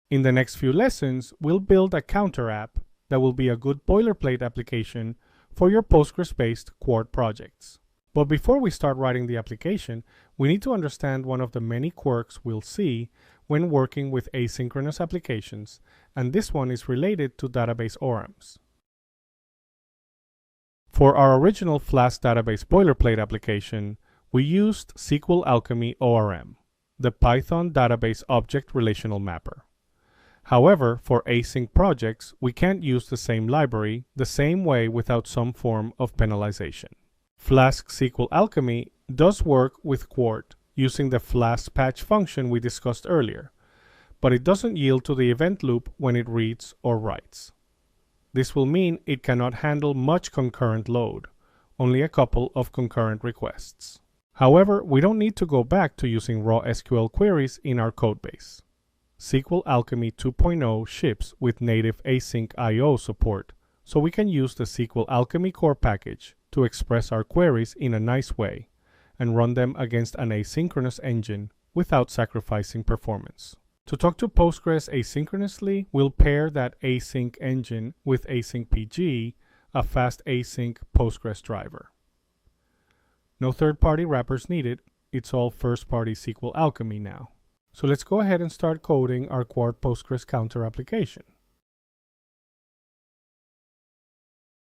In the next few lessons, we'll build a counter app that will be a good boilerplate application for your Postgres-based Quart projects. But before we start writing the application, we need to understand one of the many quirks we'll see when working with asynchronous applications, and this one is related to database ORMs. For our original Flask database boilerplate application, we used SQLAlchemy ORM, the Python database object relational mapper. However, for async projects, we can't use the same library the same way without some form of penalization. Flask SQLAlchemy does work with Quart using the Flask patch function we discussed earlier, but it doesn't yield to the event loop when it reads or writes. This will mean it cannot handle much concurrent load, only a couple of concurrent requests. However, we don't need to go back to using raw SQL queries in our codebase. SQLAlchemy 2.0 ships with native async I/O support, so we can use the SQLAlchemy Core package to express our queries in a nice way and run them against an asynchronous engine without sacrificing performance. To talk to Postgres asynchronously, we'll pair that async engine with asyncpg, a fast async Postgres driver. No third-party wrappers needed, it's all first-party SQLAlchemy now. So let's go ahead and start coding our Quart Postgres counter application.